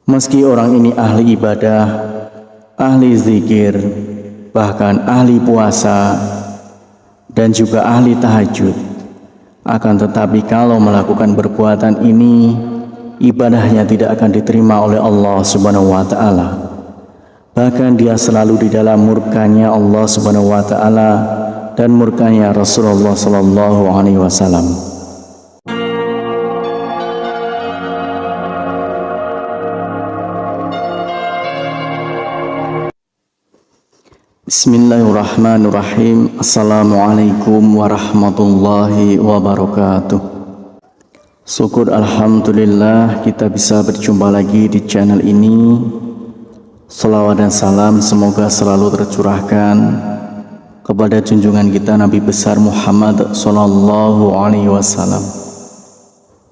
Meski orang ini ahli ibadah, ahli zikir, bahkan ahli puasa, dan juga ahli tahajud, akan tetapi kalau melakukan perbuatan ini, ibadahnya tidak akan diterima oleh Allah Subhanahu wa Ta'ala. Bahkan dia selalu di dalam murkanya Allah Subhanahu wa Ta'ala dan murkanya Rasulullah Sallallahu Alaihi Wasallam. Bismillahirrahmanirrahim. Assalamualaikum warahmatullahi wabarakatuh. Syukur alhamdulillah kita bisa berjumpa lagi di channel ini. Salawat dan salam semoga selalu tercurahkan kepada junjungan kita Nabi besar Muhammad sallallahu alaihi wasallam.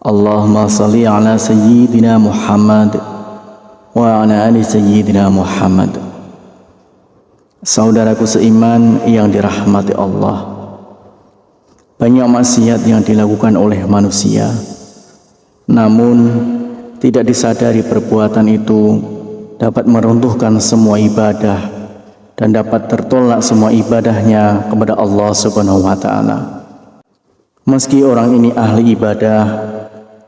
Allahumma shalli ala sayyidina Muhammad wa ala ali sayyidina Muhammad. Saudaraku seiman yang dirahmati Allah, banyak maksiat yang dilakukan oleh manusia, namun tidak disadari perbuatan itu dapat meruntuhkan semua ibadah dan dapat tertolak semua ibadahnya kepada Allah Subhanahu wa Ta'ala. Meski orang ini ahli ibadah,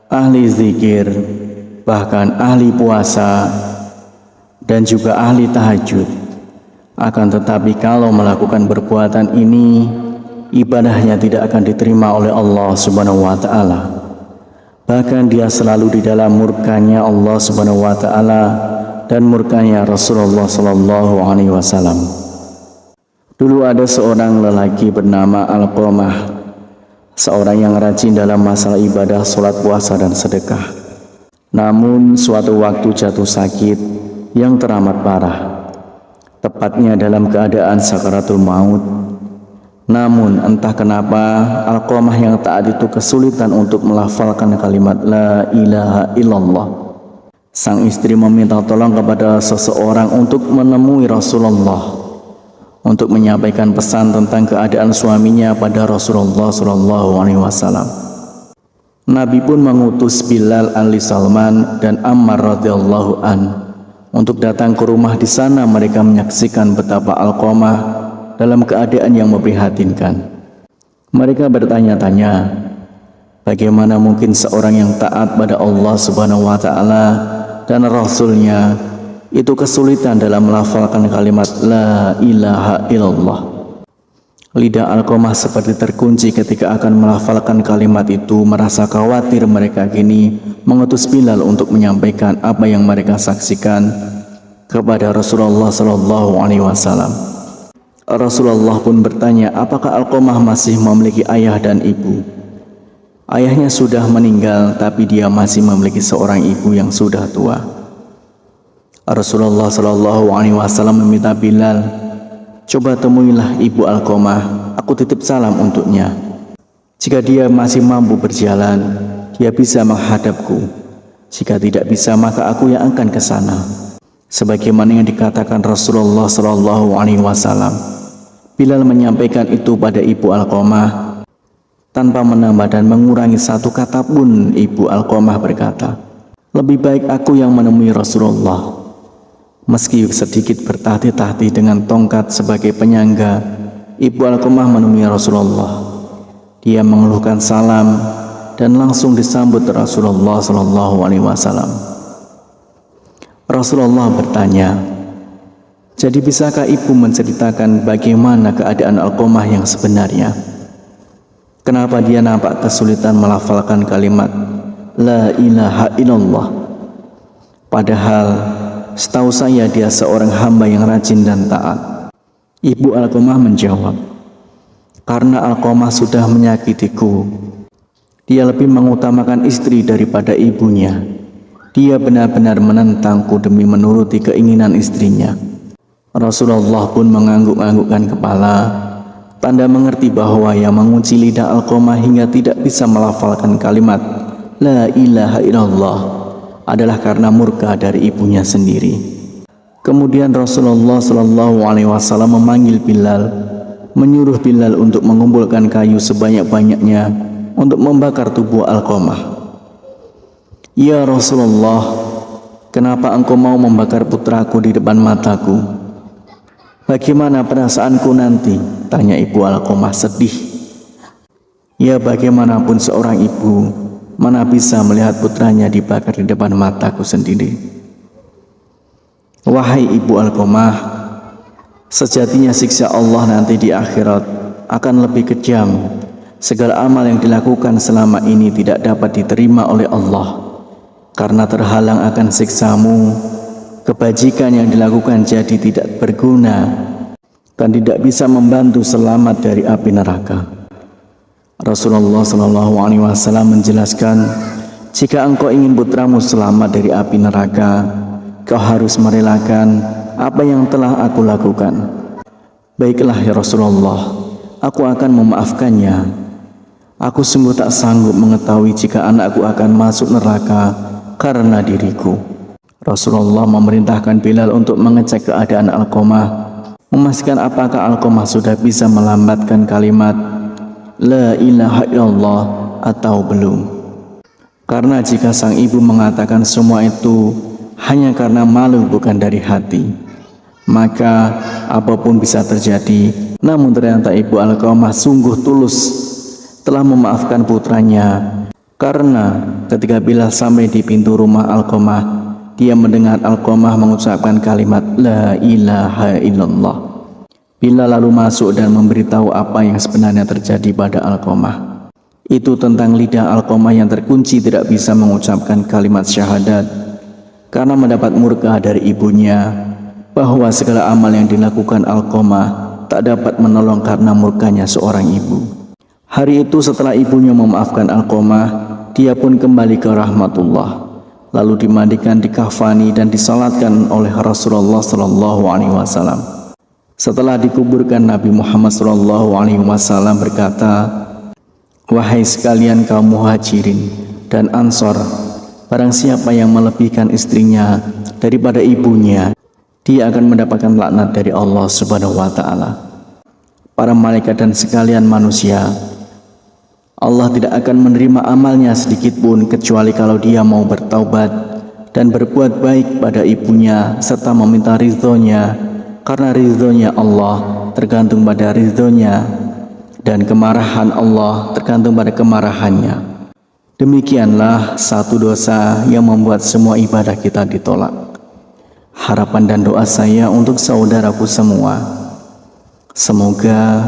ahli zikir, bahkan ahli puasa, dan juga ahli tahajud, akan tetapi kalau melakukan perbuatan ini, ibadahnya tidak akan diterima oleh Allah Subhanahu wa Ta'ala. Bahkan dia selalu di dalam murkanya Allah Subhanahu wa Ta'ala dan murkanya Rasulullah Sallallahu Alaihi Wasallam. Dulu ada seorang lelaki bernama Alqamah, seorang yang rajin dalam masalah ibadah, sholat, puasa, dan sedekah. Namun suatu waktu jatuh sakit yang teramat parah, tepatnya dalam keadaan sakaratul maut. Namun entah kenapa Alqamah yang taat itu kesulitan untuk melafalkan kalimat la ilaha illallah. Sang istri meminta tolong kepada seseorang untuk menemui Rasulullah untuk menyampaikan pesan tentang keadaan suaminya pada Rasulullah Sallallahu Alaihi Wasallam. Nabi pun mengutus Bilal Ali Salman dan Ammar radhiyallahu an untuk datang ke rumah. Di sana mereka menyaksikan betapa Alqamah dalam keadaan yang memprihatinkan. Mereka bertanya-tanya, bagaimana mungkin seorang yang taat pada Allah Subhanahu wa Ta'ala dan Rasulnya itu kesulitan dalam melafalkan kalimat la ilaha illallah. Lidah Alqamah seperti terkunci ketika akan melafalkan kalimat itu. Merasa khawatir, mereka kini mengutus Bilal untuk menyampaikan apa yang mereka saksikan kepada Rasulullah Sallallahu Alaihi Wasallam. Rasulullah pun bertanya, apakah Alqamah masih memiliki ayah dan ibu? Ayahnya sudah meninggal, tapi dia masih memiliki seorang ibu yang sudah tua. Rasulullah Sallallahu Alaihi Wasallam meminta Bilal, coba temuilah ibu Alqamah, aku titip salam untuknya. Jika dia masih mampu berjalan, dia bisa menghadapku. Jika tidak bisa, maka aku yang akan ke sana. Sebagaimana yang dikatakan Rasulullah Sallallahu Alaihi Wasallam. Bilal menyampaikan itu pada ibu Alqamah tanpa menambah dan mengurangi satu kata pun. Ibu Alqamah berkata, lebih baik aku yang menemui Rasulullah. Meski sedikit bertahti-tahti dengan tongkat sebagai penyangga, ibu Alqamah menemui Rasulullah. Dia mengeluhkan salam dan langsung disambut Rasulullah Sallallahu Alaihi Wasallam. Rasulullah bertanya, jadi bisakah ibu menceritakan bagaimana keadaan Alqamah yang sebenarnya? Kenapa dia nampak kesulitan melafalkan kalimat la ilaha illallah? Padahal setahu saya dia seorang hamba yang rajin dan taat. Ibu Alqamah menjawab, karena Alqamah sudah menyakitiku. Dia lebih mengutamakan istri daripada ibunya. Dia benar-benar menentangku demi menuruti keinginan istrinya. Rasulullah pun mengangguk-anggukkan kepala, tanda mengerti bahwa yang mengunci lidah Alqamah hingga tidak bisa melafalkan kalimat la ilaha illallah adalah karena murka dari ibunya sendiri. Kemudian Rasulullah Sallallahu Alaihi Wasallam memanggil Bilal, menyuruh Bilal untuk mengumpulkan kayu sebanyak-banyaknya untuk membakar tubuh Alqamah. Ya Rasulullah, kenapa engkau mau membakar putraku di depan mataku? Bagaimana perasaanku nanti? Tanya ibu Alqamah sedih. Ya, bagaimanapun seorang ibu, mana bisa melihat putranya dibakar di depan mataku sendiri. Wahai ibu Alqamah, sejatinya siksa Allah nanti di akhirat akan lebih kejam. Segala amal yang dilakukan selama ini tidak dapat diterima oleh Allah karena terhalang akan siksamu. Kebajikan yang dilakukan jadi tidak berguna dan tidak bisa membantu selamat dari api neraka. Rasulullah SAW menjelaskan, jika engkau ingin putramu selamat dari api neraka, kau harus merelakan apa yang telah aku lakukan. Baiklah ya Rasulullah, aku akan memaafkannya. Aku sungguh tak sanggup mengetahui jika anakku akan masuk neraka karena diriku. Rasulullah memerintahkan Bilal untuk mengecek keadaan Alqamah, memastikan apakah Alqamah sudah bisa melambatkan kalimat La ilaha illallah atau belum. Karena jika sang ibu mengatakan semua itu hanya karena malu bukan dari hati, maka apapun bisa terjadi. Namun ternyata ibu Alqamah sungguh tulus telah memaafkan putranya, karena ketika Bilal sampai di pintu rumah Alqamah, dia mendengar Alqamah mengucapkan kalimat La ilaha illallah. Bilal lalu masuk dan memberitahu apa yang sebenarnya terjadi pada Alqamah. Itu tentang lidah Alqamah yang terkunci tidak bisa mengucapkan kalimat syahadat karena mendapat murka dari ibunya, bahwa segala amal yang dilakukan Alqamah tak dapat menolong karena murkanya seorang ibu. Hari itu setelah ibunya memaafkan Alqamah, dia pun kembali ke rahmatullah, lalu dimandikan, dikafani dan disalatkan oleh Rasulullah SAW. Setelah dikuburkan, Nabi Muhammad SAW berkata, wahai sekalian kaum muhajirin dan ansor, barang siapa yang melebihkan istrinya daripada ibunya, dia akan mendapatkan laknat dari Allah Subhanahu wa Ta'ala. Para malaikat dan sekalian manusia, Allah tidak akan menerima amalnya sedikit pun kecuali kalau dia mau bertaubat dan berbuat baik pada ibunya serta meminta ridhonya, karena ridhonya Allah tergantung pada ridhonya dan kemarahan Allah tergantung pada kemarahannya. Demikianlah satu dosa yang membuat semua ibadah kita ditolak. Harapan dan doa saya untuk saudaraku semua, semoga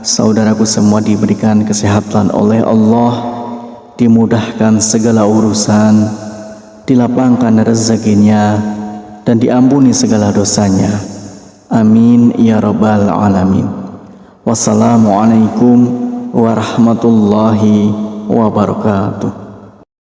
saudaraku semua diberikan kesehatan oleh Allah, dimudahkan segala urusan, dilapangkan rezekinya, dan diampuni segala dosanya. Amin ya rabbal alamin. Wassalamualaikum warahmatullahi wabarakatuh.